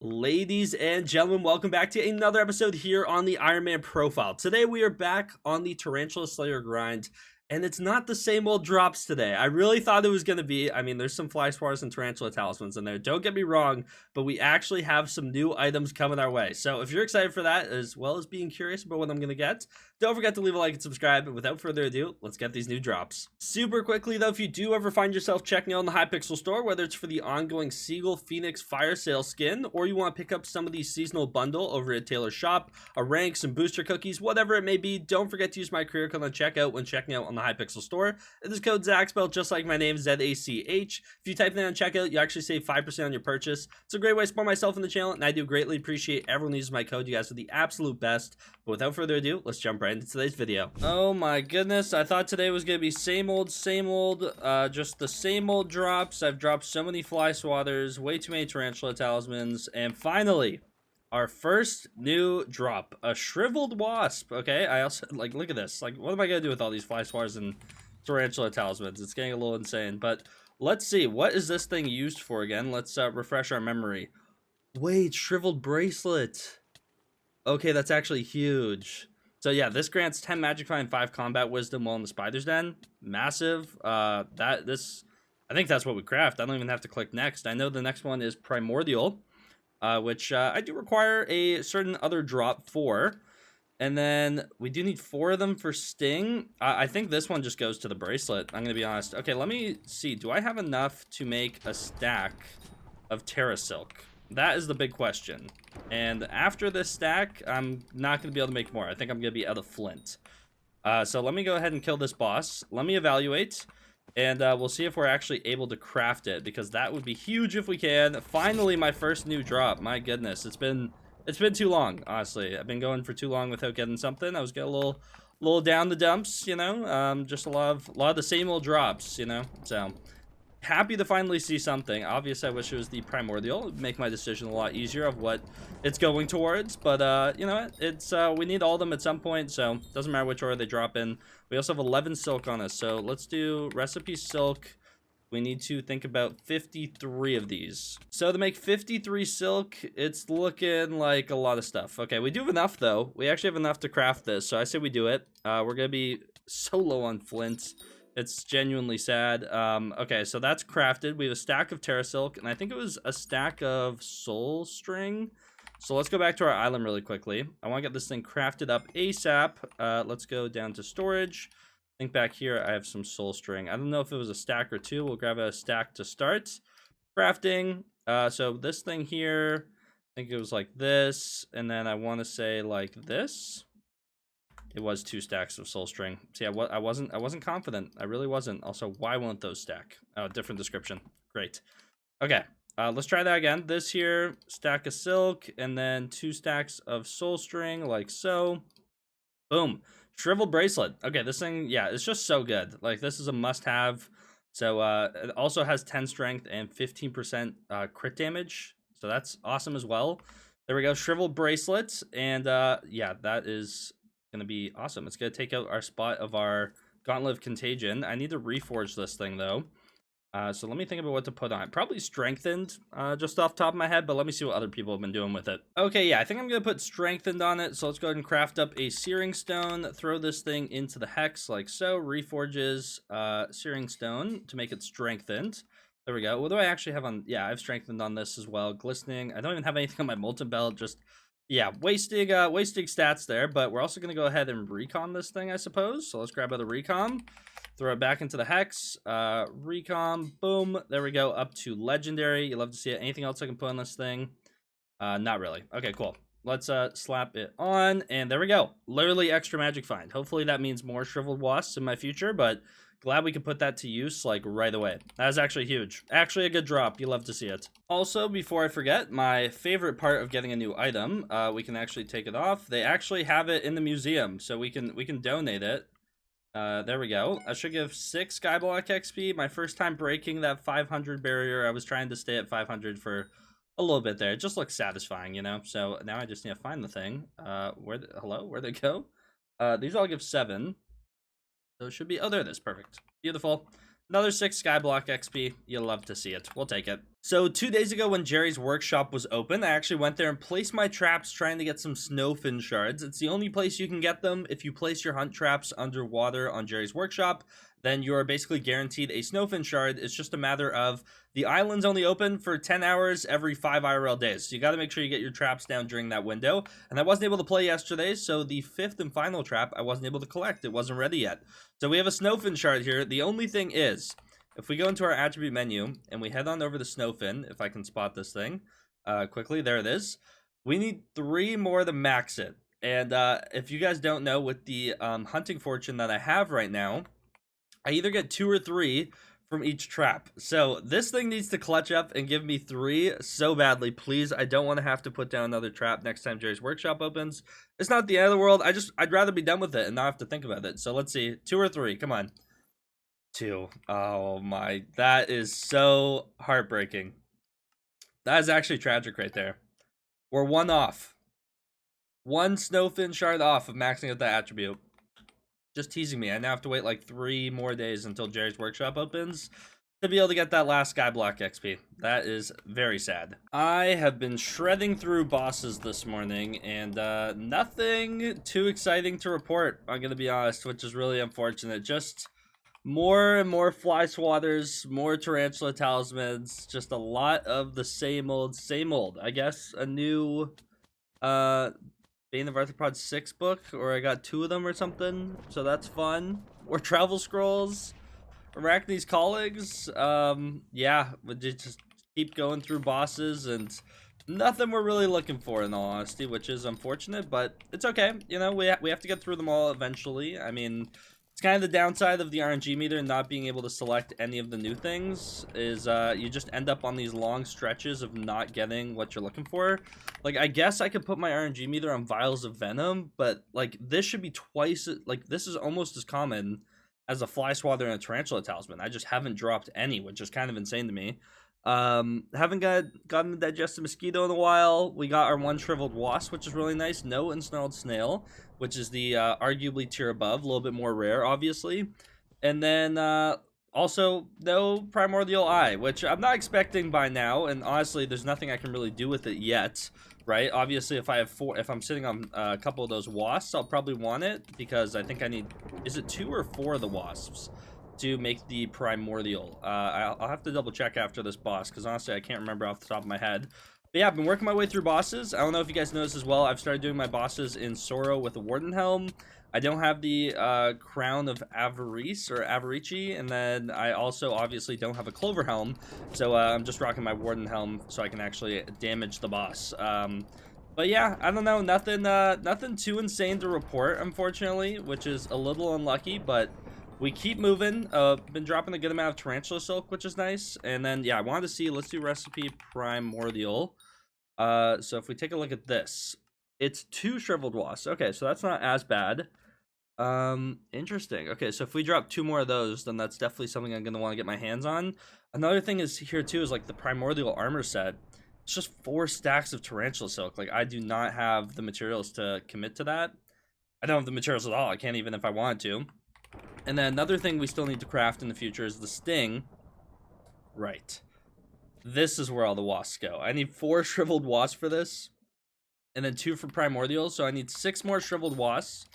Ladies and gentlemen, welcome back to another episode here on the Ironman profile. Today we are back on the Tarantula Slayer grind, and it's not the same old drops today. I really thought it was going to be. I mean, there's some fly spars and tarantula talismans in there, don't get me wrong, but we actually have some new items coming our way. So if you're excited for that, as well as being curious about what I'm going to get, don't forget to leave a like and subscribe. And without further ado, let's get these new drops. Super quickly though, if you do ever find yourself checking out on the Hypixel store, whether it's for the ongoing Seagull Phoenix Fire Sale skin, or you want to pick up some of the seasonal bundle over at Taylor's shop, a rank, some booster cookies, whatever it may be, don't forget to use my career code on checkout when checking out on the Hypixel store. It is code Zach, spelled just like my name, ZACH. If you type that on checkout, you actually save 5% on your purchase. It's a great way to support myself in the channel, and I do greatly appreciate everyone who uses my code. You guys are the absolute best. But without further ado, let's jump right into today's video. Oh my goodness, I thought today was gonna be same old, just the same old drops. I've dropped so many fly swatters, way too many tarantula talismans, and finally, our first new drop, a shriveled wasp. Okay, I also like, look at this. Like, what am I gonna do with all these fly swatters and tarantula talismans? It's getting a little insane, but let's see, what is this thing used for again? Let's refresh our memory. Wait, shriveled bracelet. Okay, that's actually huge. So yeah, this grants 10 magic find and 5 combat wisdom while in the spider's den. Massive. I think that's what we craft. I don't even have to click next. I know the next one is primordial, which I do require a certain other drop for. And then we do need 4 of them for sting. I think this one just goes to the bracelet, I'm gonna be honest. Okay, let me see. Do I have enough to make a stack of Terra Silk? That is the big question. And after this stack, I'm not going to be able to make more. I think I'm going to be out of flint. So let me go ahead and kill this boss. Let me evaluate. And we'll see if we're actually able to craft it, because that would be huge if we can. Finally, my first new drop. My goodness, it's been too long, honestly. I've been going for too long without getting something. I was getting a little down the dumps, you know. Just a lot of the same old drops, you know. So happy to finally see something. Obviously, I wish it was the primordial. It'd make my decision a lot easier of what it's going towards. But you know what? It's we need all of them at some point, so it doesn't matter which order they drop in. We also have 11 silk on us, so let's do recipe silk. We need to think about 53 of these. So to make 53 silk, it's looking like a lot of stuff. Okay, we do have enough though. We actually have enough to craft this, so I say we do it. We're gonna be so low on flint. It's genuinely sad. Okay, so that's crafted. We have a stack of Terra Silk, and I think it was a stack of Soul String. So let's go back to our island really quickly. I want to get this thing crafted up ASAP. Let's go down to storage. I think back here I have some Soul String. I don't know if it was a stack or 2. We'll grab a stack to start. Crafting. So this thing here, I think it was like this, and then I want to say like this. It was 2 stacks of soul string. See, I wasn't confident. I really wasn't. Also, why won't those stack? Oh, different description. Great. Okay, let's try that again. This here, stack of silk, and then 2 stacks of soul string, like so. Boom. Shriveled bracelet. Okay, this thing, yeah, it's just so good. Like, this is a must-have. So, it also has 10 strength and 15% crit damage. So that's awesome as well. There we go. Shriveled bracelet. And, yeah, that is gonna be awesome. It's gonna take out our spot of our Gauntlet of Contagion. I need to reforge this thing though, so let me think about what to put on it. Probably strengthened, just off the top of my head, but let me see what other people have been doing with it. Okay, yeah, I think I'm gonna put strengthened on it. So let's go ahead and craft up a searing stone, throw this thing into the hex like so. Reforges searing stone to make it strengthened. There we go. What do I actually have on? Yeah, I've strengthened on this as well. Glistening. I don't even have anything on my molten belt. Just, yeah, wasting stats there, but we're also going to go ahead and recon this thing, I suppose. So let's grab out the recon, throw it back into the hex, recon, boom, there we go, up to legendary. You love to see it. Anything else I can put on this thing? Not really. Okay, cool. Let's slap it on, and there we go. Literally extra magic find. Hopefully that means more shriveled wasps in my future, but glad we could put that to use like right away. That is actually huge. Actually a good drop. You love to see it. Also, before I forget, my favorite part of getting a new item, we can actually take it off. They actually have it in the museum, so we can donate it. There we go. I should give 6 Skyblock XP. My first time breaking that 500 barrier. I was trying to stay at 500 for a little bit there. It just looks satisfying, you know? So now I just need to find the thing. Hello? Where'd they go? These all give 7. So it should be, oh, there it is. Perfect. Beautiful. Another 6 Skyblock XP. You'll love to see it. We'll take it. So 2 days ago when Jerry's workshop was open, I actually went there and placed my traps trying to get some snowfin shards. It's the only place you can get them. If you place your hunt traps underwater on Jerry's workshop, then you're basically guaranteed a snowfin shard. It's just a matter of the island's only open for 10 hours every 5 IRL days. So you got to make sure you get your traps down during that window. And I wasn't able to play yesterday, so the 5th and final trap I wasn't able to collect. It wasn't ready yet. So we have a snowfin shard here. The only thing is, if we go into our attribute menu and we head on over to Snowfin, if I can spot this thing quickly, there it is. We need 3 more to max it. And if you guys don't know, with the hunting fortune that I have right now, I either get 2 or 3 from each trap. So this thing needs to clutch up and give me 3 so badly. Please, I don't want to have to put down another trap next time Jerry's workshop opens. It's not the end of the world. I'd rather be done with it and not have to think about it. So let's see, 2 or 3, come on. 2. Oh my, that is so heartbreaking. That is actually tragic right there. We're 1 off. 1 snowfin shard off of maxing out that attribute. Just teasing me. I now have to wait like 3 more days until Jerry's workshop opens to be able to get that last Skyblock XP. That is very sad. I have been shredding through bosses this morning, and nothing too exciting to report, I'm gonna be honest, which is really unfortunate. Just more and more fly swatters, more tarantula talismans, just a lot of the same old, same old. I guess a new Bane of Arthropod 6 book, or I got 2 of them or something, so that's fun. More travel scrolls, Arachne's colleagues. Yeah, we just keep going through bosses and nothing we're really looking for, in all honesty, which is unfortunate, but it's okay. You know, we have to get through them all eventually. I mean, it's kind of the downside of the RNG meter not being able to select any of the new things is you just end up on these long stretches of not getting what you're looking for. Like, I guess I could put my RNG meter on vials of venom, but like this should be twice, like this is almost as common as a fly swatter and a tarantula talisman. I just haven't dropped any, which is kind of insane to me. Haven't gotten the digested mosquito in a while. We got our 1 shriveled wasp, which is really nice. No ensnarled snail, which is the arguably tier above, a little bit more rare, obviously. And then also no primordial eye, which I'm not expecting by now. And honestly, there's nothing I can really do with it yet, right? Obviously, if I'm sitting on a couple of those wasps, I'll probably want it because I think I need, is it 2 or 4 of the wasps to make the primordial? I'll have to double check after this boss because honestly I can't remember off the top of my head. But yeah, I've been working my way through bosses. I don't know if you guys noticed as well, I've started doing my bosses in Sorrow with the Warden Helm. I don't have the Crown of Avarice or Avarici, and then I also obviously don't have a Clover Helm, so I'm just rocking my Warden Helm so I can actually damage the boss. But yeah, I don't know, nothing too insane to report, unfortunately, which is a little unlucky, but we keep moving. Been dropping a good amount of tarantula silk, which is nice. And then, yeah, I wanted to see, let's do recipe primordial. So if we take a look at this, it's 2 shriveled wasps. Okay, so that's not as bad. Interesting. Okay, so if we drop 2 more of those, then that's definitely something I'm going to want to get my hands on. Another thing is here, too, is like the primordial armor set. It's just 4 stacks of tarantula silk. Like, I do not have the materials to commit to that. I don't have the materials at all. I can't even if I wanted to. And then another thing we still need to craft in the future is the sting. Right. This is where all the wasps go. I need 4 shriveled wasps for this. And then 2 for primordial. So I need 6 more shriveled wasps.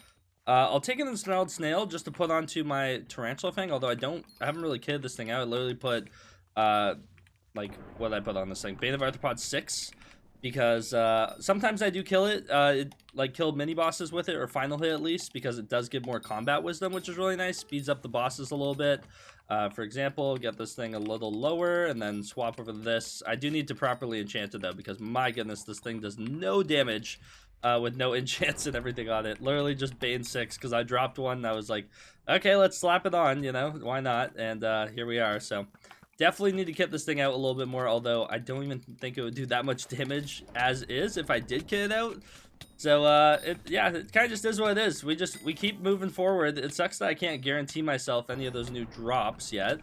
I'll take an ensnarled snail just to put onto my tarantula fang. Although I haven't really kitted this thing out. I literally put, like, what did I put on this thing? Bane of Arthropod 6. Because sometimes I do kill it, like kill mini bosses with it, or final hit at least, because it does give more combat wisdom, which is really nice. Speeds up the bosses a little bit. For example, get this thing a little lower and then swap over to this. I do need to properly enchant it though, because my goodness, this thing does no damage with no enchants and everything on it. Literally just Bane 6, because I dropped one and I was like, okay, let's slap it on, you know, why not? And here we are, so definitely need to kit this thing out a little bit more, although I don't even think it would do that much damage as is if I did kit it out. So, yeah, it kind of just is what it is. We keep moving forward. It sucks that I can't guarantee myself any of those new drops yet,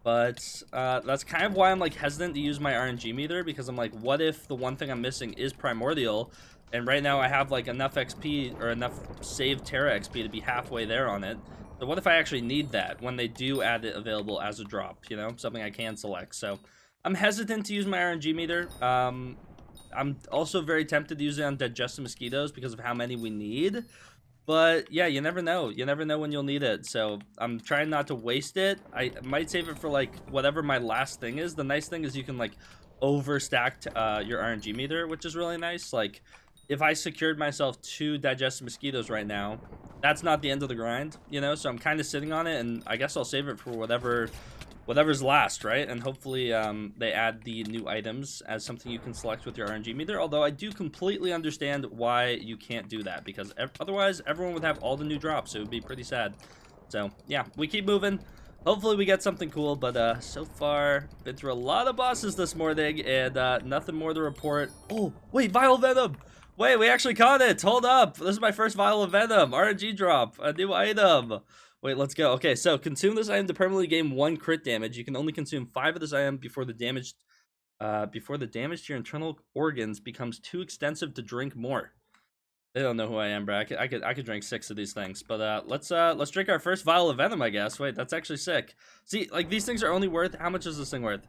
but that's kind of why I'm, like, hesitant to use my RNG meter, because I'm like, what if the one thing I'm missing is primordial, and right now I have, like, enough XP, or enough saved Terra XP to be halfway there on it. So what if I actually need that when they do add it available as a drop, you know, something I can select. So I'm hesitant to use my RNG meter. I'm also very tempted to use it on digestive mosquitoes because of how many we need. But yeah, you never know. You never know when you'll need it. So I'm trying not to waste it. I might save it for like whatever my last thing is. The nice thing is you can like overstack your RNG meter, which is really nice. Like if I secured myself 2 digestive mosquitoes right now, that's not the end of the grind, you know? So I'm kind of sitting on it, and I guess I'll save it for whatever's last, right? And hopefully they add the new items as something you can select with your RNG meter, although I do completely understand why you can't do that, because otherwise everyone would have all the new drops. It would be pretty sad. So yeah, we keep moving. Hopefully we get something cool, but so far been through a lot of bosses this morning, and nothing more to report. Oh wait, vial venom. Wait, we actually caught it. Hold up, this is my first vial of venom. RNG drop, a new item. Wait, let's go. Okay, so consume this item to permanently gain 1 crit damage. You can only consume 5 of this item before the damage to your internal organs becomes too extensive to drink more. They don't know who I am, bro. I could drink 6 of these things, but let's drink our first vial of venom, I guess. Wait, that's actually sick. See, like these things are only worth, how much is this thing worth?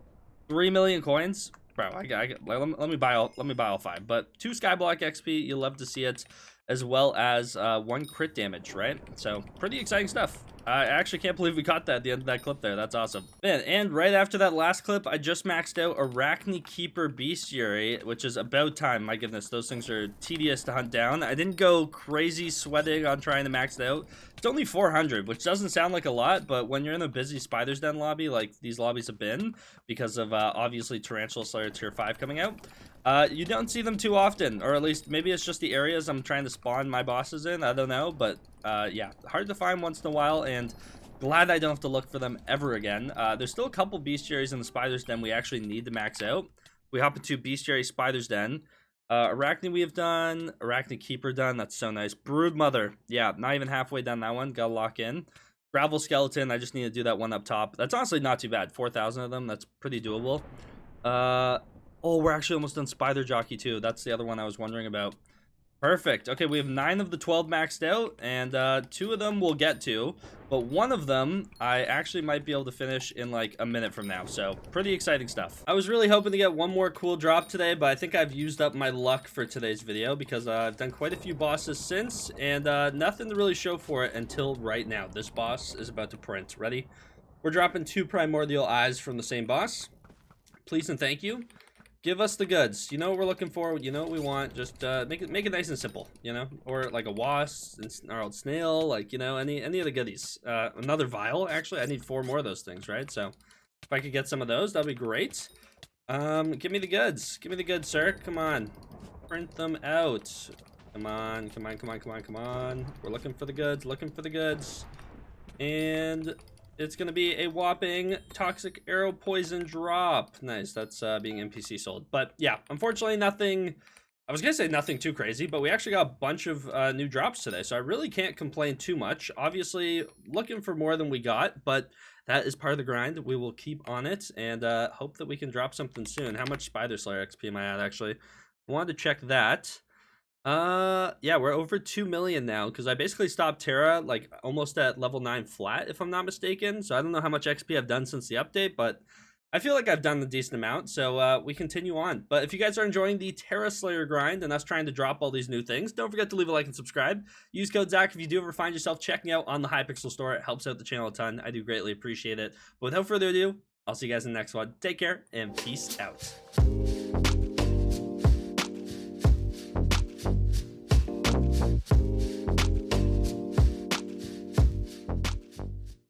3 million coins, bro. Let me buy all 5. But 2 Skyblock XP, you'll love to see it, as well as 1 crit damage, right? So pretty exciting stuff. I actually can't believe we caught that at the end of that clip there. That's awesome. Man, and right after that last clip, I just maxed out Arachne Keeper Bestiary, which is about time. My goodness, those things are tedious to hunt down. I didn't go crazy sweating on trying to max it out. It's only 400, which doesn't sound like a lot, but when you're in a busy Spider's Den lobby, like these lobbies have been, because of obviously Tarantula Slayer Tier 5 coming out, you don't see them too often, or at least maybe it's just the areas I'm trying to spawn my bosses in. I don't know, but yeah, hard to find once in a while, and glad I don't have to look for them ever again. There's still a couple bestiaries in the Spider's Den we actually need to max out. We hop into Bestiary Spider's Den. Arachne we have done. Arachne Keeper done. That's so nice. Brood Mother. Yeah, not even halfway done that one. Gotta lock in. Gravel Skeleton. I just need to do that one up top. That's honestly not too bad. 4,000 of them. That's pretty doable. Oh, we're actually almost done Spider Jockey too. That's the other one I was wondering about. Perfect. Okay, we have 9 of the 12 maxed out, and 2 of them we'll get to, but 1 of them I actually might be able to finish in like a minute from now, so pretty exciting stuff. I was really hoping to get 1 more cool drop today, but I think I've used up my luck for today's video, because I've done quite a few bosses since, and nothing to really show for it until right now. This boss is about to print. Ready? We're dropping 2 Primordial Eyes from the same boss. Please and thank you. Give us the goods. You know what we're looking for. You know what we want. Just make it nice and simple. You know, or like a wasp, gnarled snail. Like, you know, any of the goodies. Another vial. Actually, I need 4 more of those things, right? So if I could get some of those, that'd be great. Give me the goods. Give me the goods, sir. Come on, print them out. Come on, come on, come on, come on, come on. We're looking for the goods. Looking for the goods. And it's going to be a whopping toxic arrow poison drop. Nice, that's being NPC sold. But yeah, unfortunately nothing, I was going to say nothing too crazy, but we actually got a bunch of new drops today, so I really can't complain too much. Obviously, looking for more than we got, but that is part of the grind. We will keep on it, and hope that we can drop something soon. How much Spider Slayer XP am I at, actually? I wanted to check that. Yeah, we're over 2 million now, because I basically stopped Terra like almost at level 9 flat, if I'm not mistaken. So I don't know how much XP I've done since the update, but I feel like I've done a decent amount, so we continue on. But if you guys are enjoying the Terra Slayer grind and us trying to drop all these new things, don't forget to leave a like and subscribe. Use code Zach if you do ever find yourself checking out on the Hypixel store. It helps out the channel a ton. I do greatly appreciate it. But without further ado, I'll see you guys in the next one. Take care and peace out.